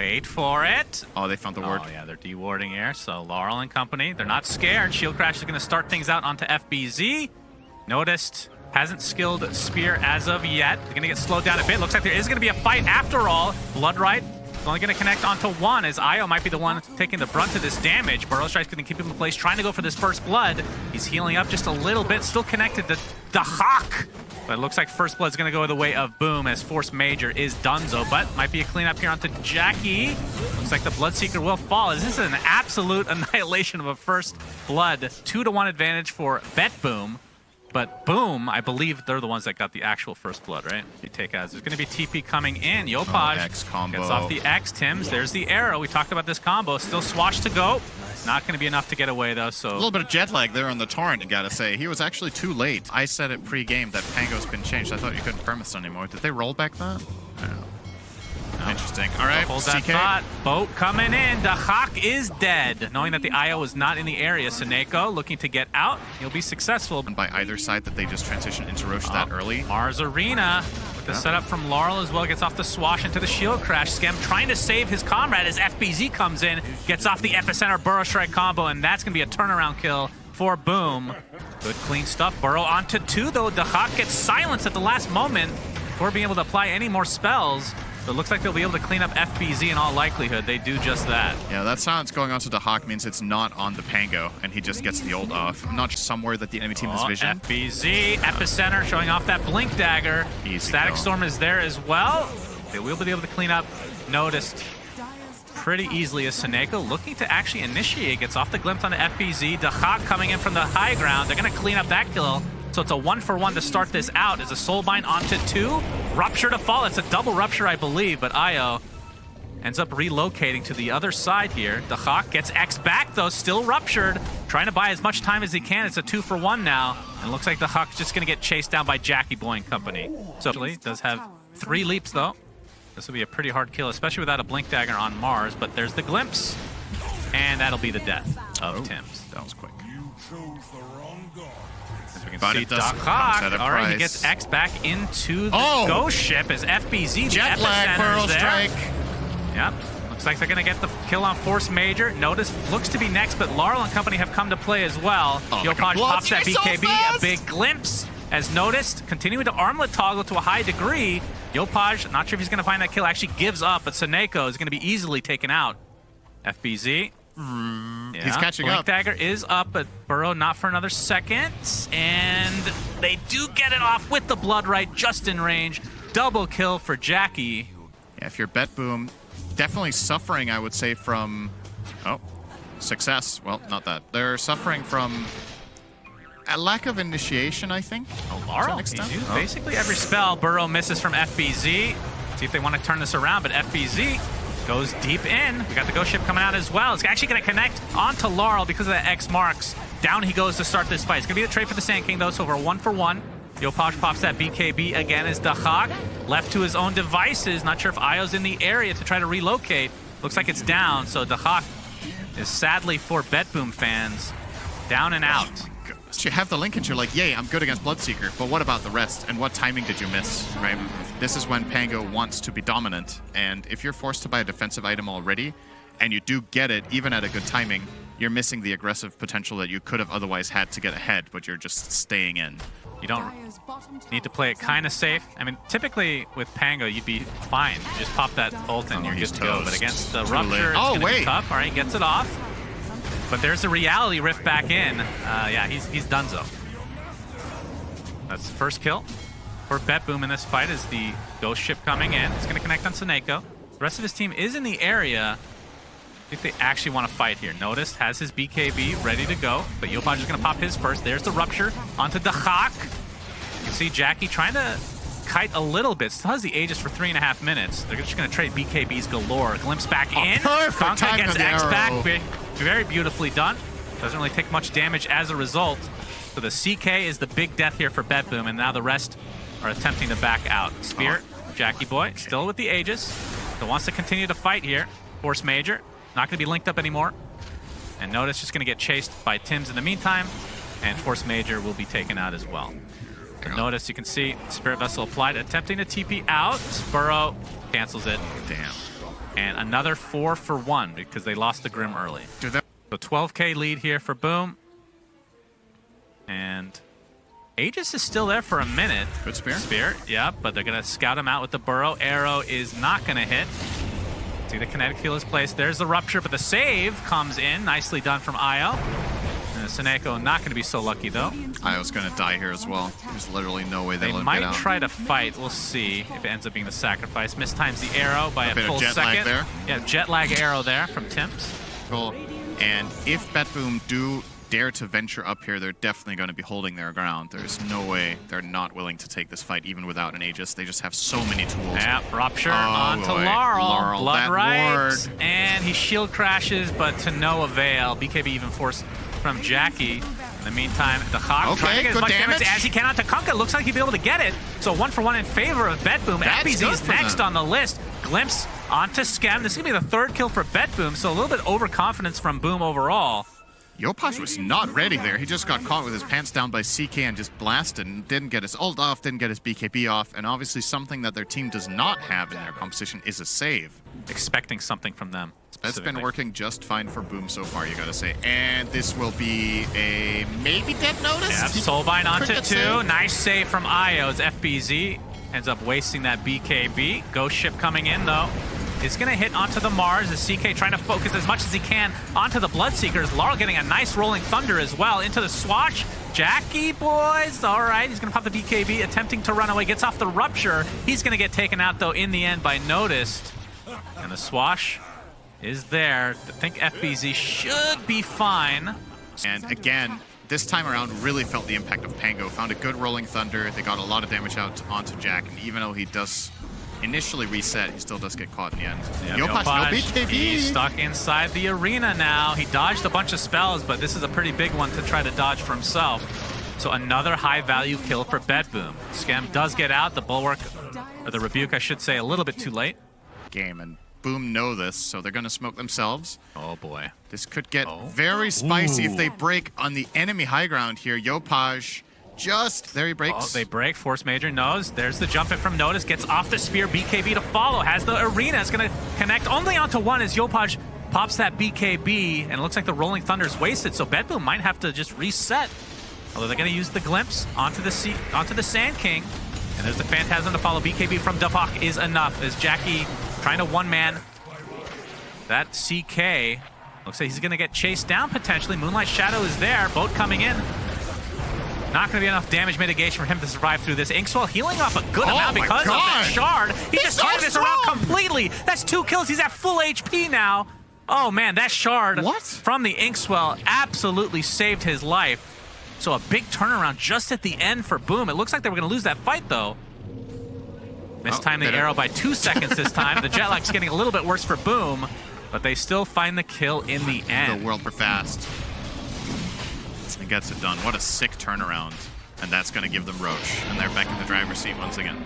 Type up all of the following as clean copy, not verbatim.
Wait for it. Oh, they found the ward. Oh, yeah, they're dewarding here. So Laurel and company, they're not scared. Shield Crash is going to start things out onto FBZ. Noticed, hasn't skilled Spear as of yet. They're going to get slowed down a bit. Looks like there is going to be a fight after all. Bloodright is only going to connect onto one, as Io might be the one taking the brunt of this damage. Burrow Strike's going to keep him in place, trying to go for this first blood. He's healing up just a little bit, still connected to the Hawk. But it looks like first blood's going to go the way of Boom, as Force Major is donezo, but might be a cleanup here onto Jackie. Looks like the Bloodseeker will fall, as this is an absolute annihilation of a first blood. 2-to-1 advantage for BetBoom. But Boom, I believe they're the ones that got the actual first blood, right? You take as there's going to be TP coming in. Yopaj X combo. gets off the X. Tims, there's the arrow. We talked about this combo. Still Swash to go. Not going to be enough to get away, though. So A little bit of jet lag there on the Torrent, I gotta say. He was actually too late. I said it pre-game that Pango's been changed. I thought you couldn't permist anymore. Did they roll back that? I don't know. No. Interesting. All right, Hold that CK. thought. Boat coming in. The Hawk is dead. Knowing that the IO is not in the area, Seneko looking to get out. He'll be successful. And by either side that they just transition into Roche that early. Mars Arena with the setup from Laurel as well. Gets off the Swash into the Shield Crash. Scam trying to save his comrade as FBZ comes in. Gets off the Epicenter Burrow Strike combo, and that's going to be a turnaround kill for Boom. Good clean stuff. Burrow onto 2, though. The Hawk gets silenced at the last moment before being able to apply any more spells. But it looks like they'll be able to clean up FBZ in all likelihood. They do just that. Yeah, that silence going on to the Hawk means it's not on the Pango, and he just gets the ult off. Not somewhere that the enemy team has vision. FBZ, Epicenter showing off that Blink Dagger. Easy Static kill. Storm is there as well. They will be able to clean up Noticed pretty easily as Seneko looking to actually initiate. Gets off the glimpse onto FBZ. The Hawk coming in from the high ground. They're going to clean up that kill. So it's a 1-for-1 to start this out. As a Soulbind onto 2. Rupture to fall. It's a double Rupture, I believe, but Io ends up relocating to the other side here. The Hawk gets X back, though, still ruptured. Trying to buy as much time as he can. It's a 2-for-1 now. And it looks like the Hawk's just going to get chased down by Jackie Boy and company. So actually does have 3 leaps, though. This will be a pretty hard kill, especially without a Blink Dagger on Mars. But there's the glimpse. And that'll be the death of Tims. That was quick. As we can But see, it does Doc comes Hawk, at a all right, he price. gets X back into the Oh! Ghost Ship as FBZ, Jet the lag, Epicenter's Burrow there. Strike. Yep, looks like they're going to get the kill on Force Major. Notice looks to be next, but Laurel and company have come to play as well. Oh, Yopaj pops that so BKB, fast! a big glimpse. As Noticed, continuing to armlet toggle to a high degree. Yopaj, not sure if he's going to find that kill, actually gives up, but Seneko is going to be easily taken out. FBZ. Yeah, He's catching Blink up. Dagger is up, but Burrow not for another second. And they do get it off with the Bloodright just in range. Double kill for Jackie. Yeah, if you're BetBoom, definitely suffering, I would say, from... Oh, success. Well, not that. They're suffering from a lack of initiation, I think. Oh, Laurel, he's used basically every spell. Burrow misses from FBZ. See if they want to turn this around, but FBZ goes deep in. We got the Ghost Ship coming out as well. It's actually going to connect onto Laurel because of the X marks. Down he goes to start this fight. It's going to be the trade for the Sand King, though, so we're 1-for-1. Yopaj pops that BKB again as the Hawk left to his own devices. Not sure if Io's in the area to try to relocate. Looks like it's down, so the Hawk is sadly for BetBoom fans down and out. You have the linkage, you're like, yay, I'm good against Bloodseeker, but what about the rest? And what timing did you miss, right? This is when Pango wants to be dominant, and if you're forced to buy a defensive item already, and you do get it, even at a good timing, you're missing the aggressive potential that you could have otherwise had to get ahead, but you're just staying in. You don't need to play it kind of safe. I mean, typically with Pango, you'd be fine. You just pop that ult and you're good to go. But against the Rupture, it's going to be tough. All right, gets it off. But there's the reality rift back in. Yeah, he's donezo. That's the first kill for BetBoom in this fight as the Ghost Ship coming in. It's going to connect on Seneko. The rest of his team is in the area. I think they actually want to fight here. Noticed has his BKB ready to go, but Yopaj is going to pop his first. There's the Rupture onto the Hawk. You can see Jackie trying to kite a little bit. Still has the Aegis for 3.5 minutes. They're just going to trade BKBs galore. Glimpse back in. Perfect time gets for the X arrow. back. Very beautifully done. Doesn't really take much damage as a result. So the CK is the big death here for BetBoom, and now the rest are attempting to back out. Spear, Jackie Boy, still with the Aegis. So wants to continue to fight here. Force Major, not going to be linked up anymore. And Notice just going to get chased by Tims in the meantime, and Force Major will be taken out as well. But Notice, you can see Spirit Vessel applied, attempting to TP out. Burrow cancels it. Damn. And another 4 for 1 because they lost the Grim early. Do that. So 12K lead here for Boom. And Aegis is still there for a minute. Good spear. Spear, yeah, but they're going to scout him out with the burrow. Arrow is not going to hit. See, the kinetic field is placed. There's the rupture, but the save comes in. Nicely done from Io. And Seneko not going to be so lucky, though. Io's going to die here as well. There's literally no way They they'll let him might get out. try to fight. We'll see if it ends up being the sacrifice. Mistimes the arrow by a bit full of jet second. lag there. Yeah, jet lag arrow there from Timps. Cool. And if BetBoom do dare to venture up here, they're definitely going to be holding their ground. There's no way they're not willing to take this fight even without an Aegis. They just have so many tools. Yeah, rupture Oh, onto boy. Laurel. Blood that right. ward. And he shield crashes, but to no avail. BKB even forced from Jackie. In the meantime, the Hawk trying to get as good much damage damage. as he can onto Kunkka. Looks like he'd be able to get it. So 1 for 1 in favor of BetBoom. That's FBZ's good for next them. on the list. Glimpse onto Skem. This is going to be the 3rd kill for BetBoom, so a little bit overconfidence from Boom overall. Yopaj was not ready there. He just got caught with his pants down by CK and just blasted and didn't get his ult off, didn't get his BKB off, and obviously something that their team does not have in their composition is a save. Expecting something from them. That's been specifically. working just fine for Boom so far, you gotta say. And this will be a maybe dead notice? Yeah, Soulbind onto Cricket 2. save. Nice save from Io as FBZ ends up wasting that BKB. Ghost ship coming in, though. It's going to hit onto the Mars as CK trying to focus as much as he can onto the Bloodseekers. Laurel getting a nice rolling thunder as well into the Swatch. Jackie, boys. All right, he's going to pop the BKB, attempting to run away. Gets off the rupture. He's going to get taken out, though, in the end by Noticed. And the Swash is there. I think FBZ should be fine. And again, this time around really felt the impact of Pango. Found a good rolling thunder. They got a lot of damage out onto Jack, and even though he does initially reset, he still does get caught in the end. Yeah, Yopaj, no BKB. He's stuck inside the arena now. He dodged a bunch of spells, but this is a pretty big one to try to dodge for himself. So another high-value kill for BetBoom. Skem does get out. The Bulwark, or the Rebuke, I should say, a little bit too late. Game, and Boom know this, so they're going to smoke themselves. Oh, boy. This could get very spicy if they break on the enemy high ground here. Yopaj just, there he breaks. Oh, they break. Force Major knows. There's the jump in from Notice. Gets off the spear. BKB to follow. Has the arena. It's going to connect only onto 1 as Yopaj pops that BKB. And it looks like the Rolling Thunder's wasted. So BetBoom might have to just reset. Although they're going to use the Glimpse onto the Sand King. And there's the Phantasm to follow. BKB from Duvok is enough as Jackie trying to one-man that CK. Looks like he's going to get chased down potentially. Moonlight Shadow is there. Boat coming in. Not going to be enough damage mitigation for him to survive through this. Inkswell healing up a good amount because of that shard. He just so turned this strong. around completely. That's 2 kills. He's at full HP now. Oh, man, that shard from the Inkswell absolutely saved his life. So a big turnaround just at the end for Boom. It looks like they were going to lose that fight, though. Mistimed the arrow by 2 seconds this time. The jet lag's getting a little bit worse for Boom, but they still find the kill in the end. The world for fast. It gets it done. What a sick turnaround. And that's going to give them Roach. And they're back in the driver's seat once again.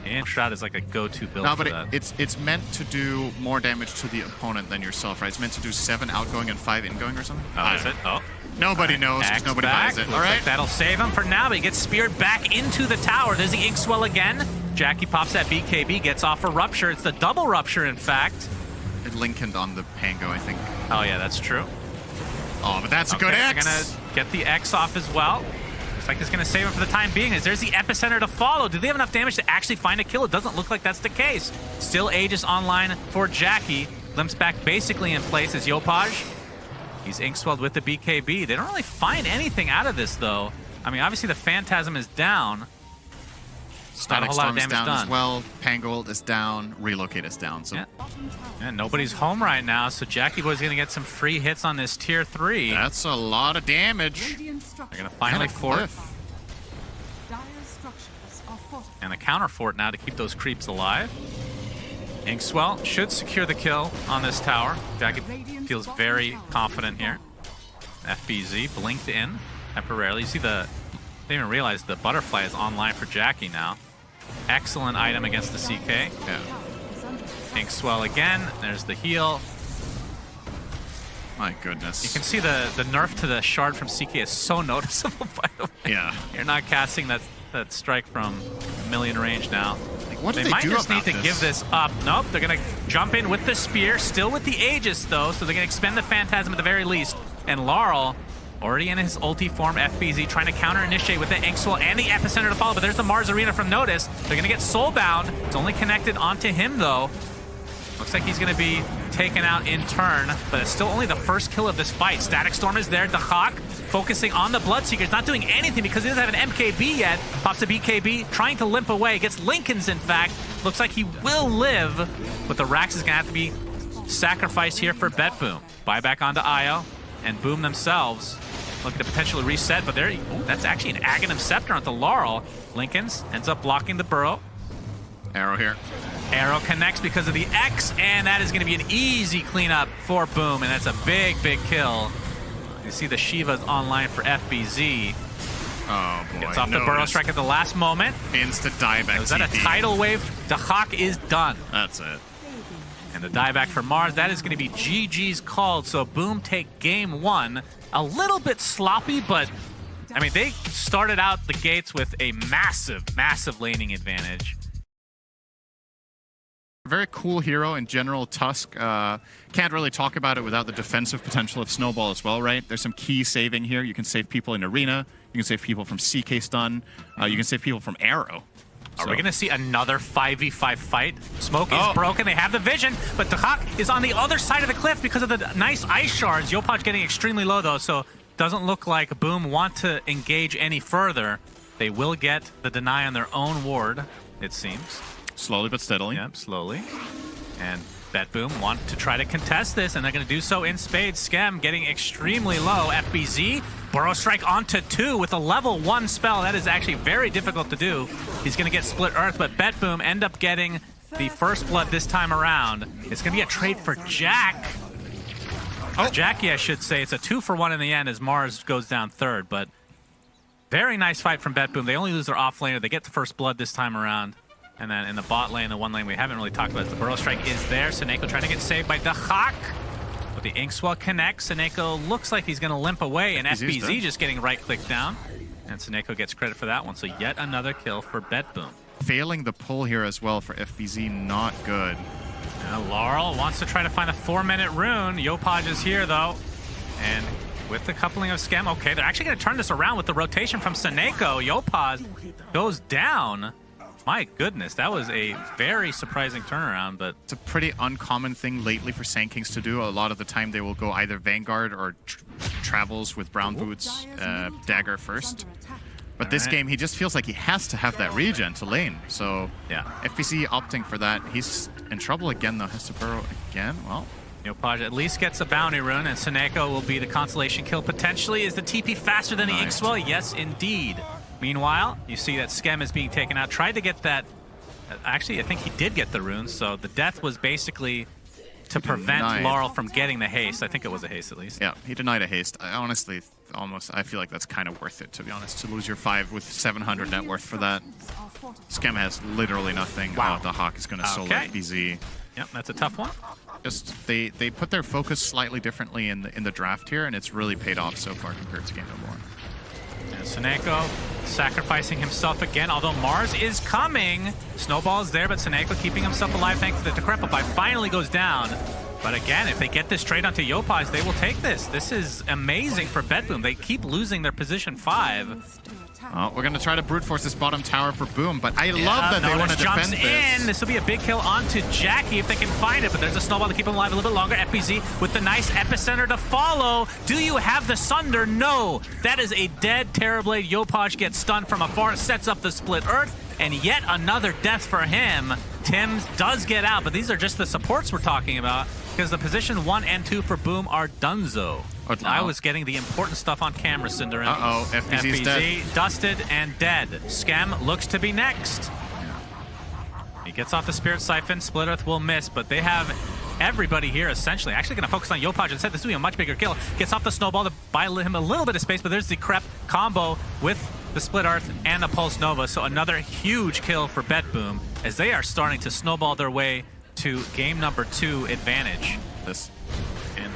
And Shroud is like a go-to build No, for but that. it's meant to do more damage to the opponent than yourself, right? It's meant to do 7 outgoing and 5 ingoing or something? Oh, is it? Oh. Nobody knows because Axe nobody back. buys it. Looks All right. like that'll save him for now, but he gets speared back into the tower. There's the Inkswell again. Jackie pops that BKB, gets off a Rupture. It's the double Rupture, in fact. It linkened on the Pango, I think. Oh, yeah, that's true. Oh, but that's a good They're X. going to get the X off as well. Looks like it's going to save him for the time being, as there's the Epicenter to follow. Do they have enough damage to actually find a kill? It doesn't look like that's the case. Still Aegis online for Jackie. Limps back basically in place as Yopaj. He's Inkswelled with the BKB. They don't really find anything out of this, though. I mean, obviously the Phantasm is down. Not a whole lot of Storm is damage down done. as well. Pangold is down. Relocate is down. So Yeah, nobody's home right now, so Jackie Boy's going to get some free hits on this tier 3. that's a lot of damage. They're going to finally fort. And the counter fort now to keep those creeps alive. Inkswell should secure the kill on this tower. Jackie feels very confident here. FBZ blinked in temporarily. You see the... They didn't even realize the butterfly is online for Jackie now. Excellent item against the CK. Yeah. Inkswell again. There's the heal. My goodness. You can see the nerf to the shard from CK is so noticeable, by the way. Yeah. You're not casting that strike from a million range now. I think What do They might do just need about to give this up. Nope, they're going to jump in with the spear, still with the Aegis though, so they're going to expend the Phantasm at the very least. And Laurel, already in his ulti form, FBZ trying to counter-initiate with the Inkswell and the Epicenter to follow, but there's the Mars Arena from Notice. They're going to get soulbound. It's only connected onto him though. Looks like he's going to be taken out in turn, but it's still only the first kill of this fight. Static Storm is there. Dahak focusing on the Bloodseeker. It's not doing anything because he doesn't have an MKB yet. Pops a BKB, trying to limp away. Gets Lincoln's, in fact. Looks like he will live, but the Rax is going to have to be sacrificed here for BetBoom. Buyback onto Io, and Boom themselves looking to potentially reset, but there, that's actually an Aghanim Scepter onto Laurel. Lincoln's ends up blocking the burrow. Arrow here. Arrow connects because of the X, and that is going to be an easy cleanup for Boom, and that's a big, big kill. You see the Shiva's online for FBZ. Oh boy. Gets off the burrow strike at the last moment. Instant dieback. Was that a tidal wave? Dahak is done. That's it. And the dieback for Mars, that is going to be GG's called, so Boom take game one. A little bit sloppy, but I mean, they started out the gates with a massive, massive laning advantage. Very cool hero in general, Tusk. Can't really talk about it without the defensive potential of Snowball as well, right? There's some key saving here. You can save people in Arena. You can save people from CK stun. You can save people from Arrow. Are we going to see another 5v5 fight? Smoke is broken. They have the vision, but Dahak is on the other side of the cliff because of the nice ice shards. Yopaj getting extremely low, though, so doesn't look like Boom want to engage any further. They will get the deny on their own ward, it seems. Slowly but steadily. Yep, slowly. And BetBoom want to try to contest this, and they're going to do so in spades. Skem getting extremely low. FBZ, Burrow Strike onto 2 with a level 1 spell. That is actually very difficult to do. He's going to get Split Earth, but BetBoom end up getting the first blood this time around. It's going to be a trade for Jack. Oh, Jackie, I should say. It's a 2-for-1 in the end as Mars goes down third, but very nice fight from BetBoom. They only lose their off laner. They get the first blood this time around. And then in the bot lane, the one lane we haven't really talked about is the Burrow Strike is there. Seneko trying to get saved by Dahak. But the Inkswell connects. Seneko looks like he's going to limp away, and FBZ just getting right-clicked down. And Seneko gets credit for that one, so yet another kill for BetBoom. Failing the pull here as well for FBZ, not good. Laurel wants to try to find a 4-minute rune. Yopaj is here, though. And with the coupling of Skem, okay, they're actually going to turn this around with the rotation from Seneko. Yopaj goes down. My goodness, that was a very surprising turnaround, but it's a pretty uncommon thing lately for Sand Kings to do. A lot of the time they will go either Vanguard or Travels with Brown Boots Dagger first. But this game, he just feels like he has to have that regen to lane. So yeah, FPC opting for that. He's in trouble again, though. Has to burrow again. Well, Yopaj at least gets a bounty rune, and Seneko will be the consolation kill potentially. Is the TP faster than the Inkswell? Yes, indeed. Meanwhile, you see that Skem is being taken out. Tried to get that. Actually, I think he did get the rune, so the death was basically to prevent Laurel from getting the haste. I think it was a haste, at least. Yeah, he denied a haste. I honestly, I feel like that's kind of worth it, to be honest, to lose your 5 with 700 net worth for that. Skem has literally nothing. Wow. The Hawk is going to solo FBZ. Yep, that's a tough one. Just they put their focus slightly differently in the draft here, and it's really paid off so far compared to Game No More. And Seneko sacrificing himself again, although Mars is coming. Snowball is there, but Seneko keeping himself alive thanks to the Decrepify. Finally goes down. But again, if they get this trade onto Yopaj, they will take this. This is amazing for BetBoom. They keep losing their position 5. Oh, we're going to try to brute force this bottom tower for Boom, but I love that they want to defend this. This will be a big kill onto Jackie if they can find it, but there's a snowball to keep him alive a little bit longer. FBZ with the nice epicenter to follow. Do you have the Sunder? No. That is a dead Terrorblade. Yopaj gets stunned from afar, sets up the Split Earth, and yet another death for him. Tim's does get out, but these are just the supports we're talking about, because the position 1 and 2 for Boom are donezo. I was getting the important stuff on camera, Cinderin. Uh-oh, FBZ's dead. Dusted and dead. Skem looks to be next. He gets off the Spirit Siphon. Split Earth will miss, but they have everybody here, essentially. Actually going to focus on Yopaj instead. This will be a much bigger kill. Gets off the Snowball to buy him a little bit of space, but there's the Crep combo with the Split Earth and the Pulse Nova, so another huge kill for BetBoom as they are starting to snowball their way to game number 2 advantage. And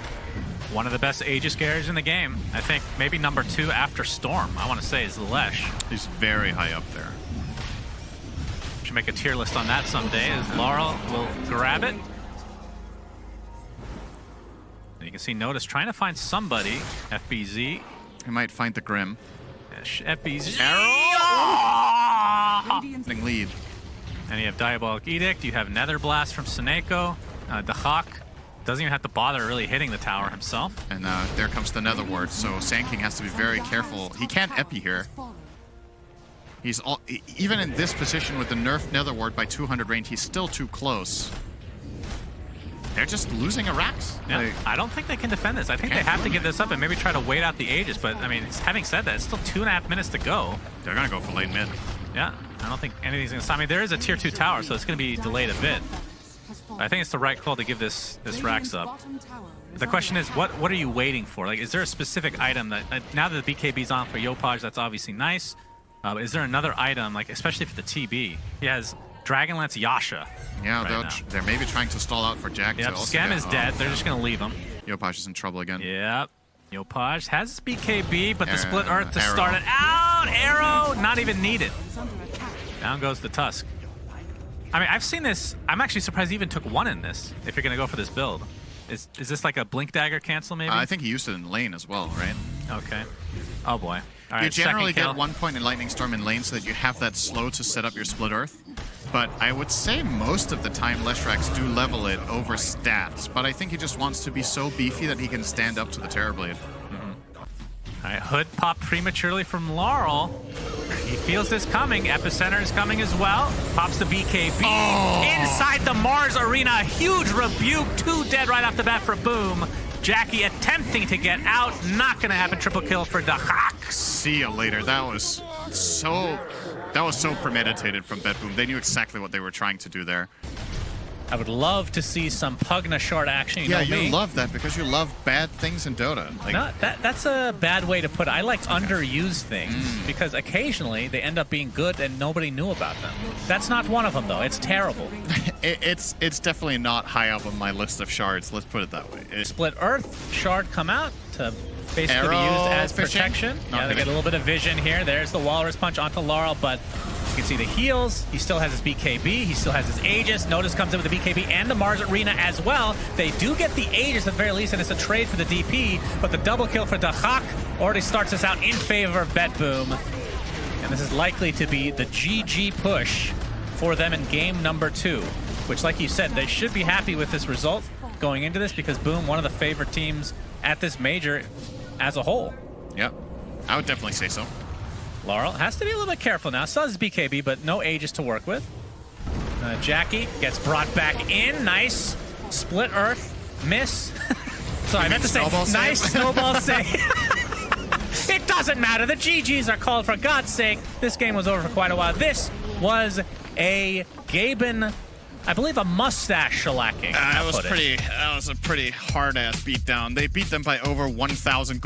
one of the best Aegis carriers in the game. I think maybe number 2 after Storm, I want to say, is Lesh. He's very high up there. make a tier list on that someday, as Laurel will grab it. And you can see Notice trying to find somebody. FBZ. He might find the Grim. FBZ. Lead. And you have Diabolic Edict. You have Nether Blast from Seneko. The Hawk doesn't even have to bother really hitting the tower himself. And there comes the Nether Ward, so Sand King has to be very careful. He can't epi here. He's even in this position with the nerfed Nether Ward by 200 range, he's still too close. They're just losing Arax. Yeah, I don't think they can defend this. I think they have to give this up and maybe try to wait out the Aegis. But, I mean, having said that, it's still 2.5 minutes to go. They're going to go for late mid. Yeah, I don't think anything's going to stop. I mean, there is a tier 2 tower, so it's going to be delayed a bit. But I think it's the right call to give this Rax up. The question is, what are you waiting for? Like, is there a specific item that, now that the BKB's on for Yopaj, that's obviously nice. But is there another item, like especially for the TB? He has Dragonlance Yasha. Yeah, they're maybe trying to stall out for Jack. Yep, Scam is dead. They're just going to leave him. Yopaj is in trouble again. Yep. Yopaj has his BKB, but the Split Earth to start it out. Arrow, not even needed. Down goes the Tusk. I mean, I've seen this. I'm actually surprised he even took one in this, if you're going to go for this build. Is this like a Blink Dagger cancel, maybe? I think he used it in lane as well, right? Okay. Oh, boy. All right, you generally get 1 point in Lightning Storm in lane so that you have that slow to set up your Split Earth. But I would say most of the time Leshrax do level it over stats. But I think he just wants to be so beefy that he can stand up to the Terrorblade. All right, Hood popped prematurely from Laurel. He feels this coming. Epicenter is coming as well. Pops the BKB inside the Mars Arena. Huge rebuke. 2 dead right off the bat for Boom. Jackie attempting to get out. Not going to happen. Triple kill for the Hawk. See you later. That was so premeditated from BetBoom. They knew exactly what they were trying to do there. I would love to see some Pugna short action. You yeah, know you love that because you love bad things in Dota. Like, no, that's a bad way to put it. I like underused things because occasionally they end up being good and nobody knew about them. That's not one of them, though. It's terrible. it's definitely not high up on my list of shards. Let's put it that way. Split Earth shard come out to basically be used as protection. Yeah, they get a little bit of vision here. There's the Walrus Punch onto Laurel, but you can see the heals. He still has his BKB. He still has his Aegis. Notice comes in with the BKB and the Mars Arena as well. They do get the Aegis at the very least, and it's a trade for the DP, but the double kill for Dahak already starts us out in favor of BetBoom. And this is likely to be the GG push for them in game number 2, which, like you said, they should be happy with this result going into this because Boom, one of the favorite teams at this major as a whole. Yep, I would definitely say so. Laurel has to be a little bit careful now. Still has BKB, but no Aegis to work with. Jackie gets brought back in. Nice. Split Earth. Miss. Sorry, I meant to say nice snowball save. It doesn't matter. The GGs are called, for God's sake. This game was over for quite a while. This was a Gaben, I believe, a mustache shellacking. That was a pretty hard-ass beatdown. They beat them by over 1,000 goals.